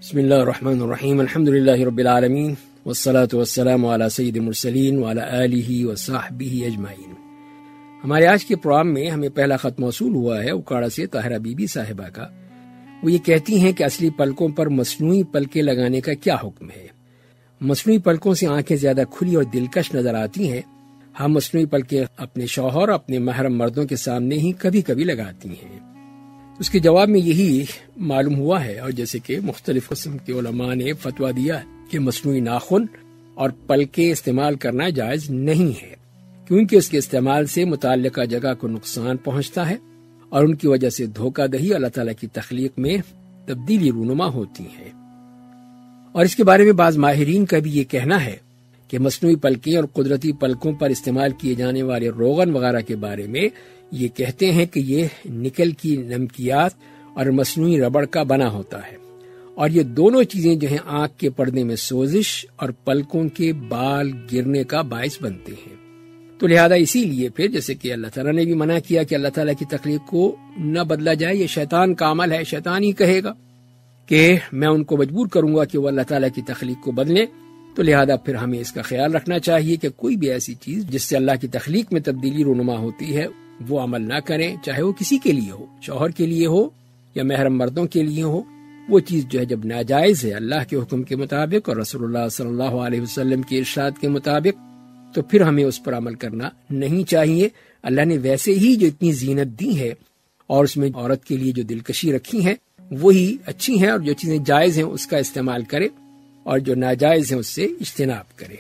بسم اللہ الرحمن الرحیم الحمد للہ رب العالمین والصلاة والسلام علی سید المرسلین وعلی آلہ وصحبہ اجمعین۔ ہمارے آج کے پروگرام میں ہمیں پہلا خط موصول ہوا ہے اکاڑا سے طاہرہ بی بی صاحبہ کا۔ وہ یہ کہتی ہیں کہ اصلی پلکوں پر مصنوعی پلکیں لگانے کا کیا حکم ہے؟ مصنوعی پلکوں سے آنکھیں زیادہ کھلی اور دلکش نظر آتی ہیں۔ ہم مصنوعی پلکیں اپنے شوہر اور اپنے محرم مردوں کے سامنے ہی کبھی کبھی لگاتی ہیں۔ اس کے جواب میں یہی معلوم ہوا ہے، اور جیسے کہ مختلف قسم کے علماء نے فتویٰ دیا کہ مصنوعی ناخن اور پلکیں استعمال کرنا جائز نہیں ہے، کیونکہ اس کے استعمال سے متعلقہ جگہ کو نقصان پہنچتا ہے اور ان کی وجہ سے دھوکہ دہی اللہ تعالیٰ کی تخلیق میں تبدیلی رونما ہوتی ہے۔ اور اس کے بارے میں بعض ماہرین کا بھی یہ کہنا ہے کہ مصنوعی پلکیں اور قدرتی پلکوں پر استعمال کیے جانے والے روغن وغیرہ کے بارے میں یہ کہتے ہیں کہ یہ نکل کی نمکیات اور مصنوعی ربڑ کا بنا ہوتا ہے، اور یہ دونوں چیزیں جو ہیں آنکھ کے پردے میں سوزش اور پلکوں کے بال گرنے کا باعث بنتے ہیں۔ تو لہذا اسی لیے پھر جیسے کہ اللہ تعالیٰ نے بھی منع کیا کہ اللہ تعالیٰ کی تخلیق کو نہ بدلا جائے، یہ شیطان کا عمل ہے، شیطان ہی کہے گا کہ میں ان کو مجبور کروں گا کہ وہ اللہ تعالیٰ کی تخلیق کو بدلیں۔ تو لہذا پھر ہمیں اس کا خیال رکھنا چاہیے کہ کوئی بھی ایسی چیز جس سے اللہ کی تخلیق میں تبدیلی رونما ہوتی ہے وہ عمل نہ کریں، چاہے وہ کسی کے لیے ہو، شوہر کے لیے ہو یا محرم مردوں کے لیے ہو۔ وہ چیز جو ہے جب ناجائز ہے اللہ کے حکم کے مطابق اور رسول اللہ صلی اللہ علیہ وسلم کے ارشاد کے مطابق، تو پھر ہمیں اس پر عمل کرنا نہیں چاہیے۔ اللہ نے ویسے ہی جو اتنی زینت دی ہے اور اس میں عورت کے لیے جو دلکشی رکھی ہے وہی اچھی ہیں، اور جو چیزیں جائز ہیں اس کا استعمال کرے اور جو ناجائز ہیں اس سے اجتناب کرے۔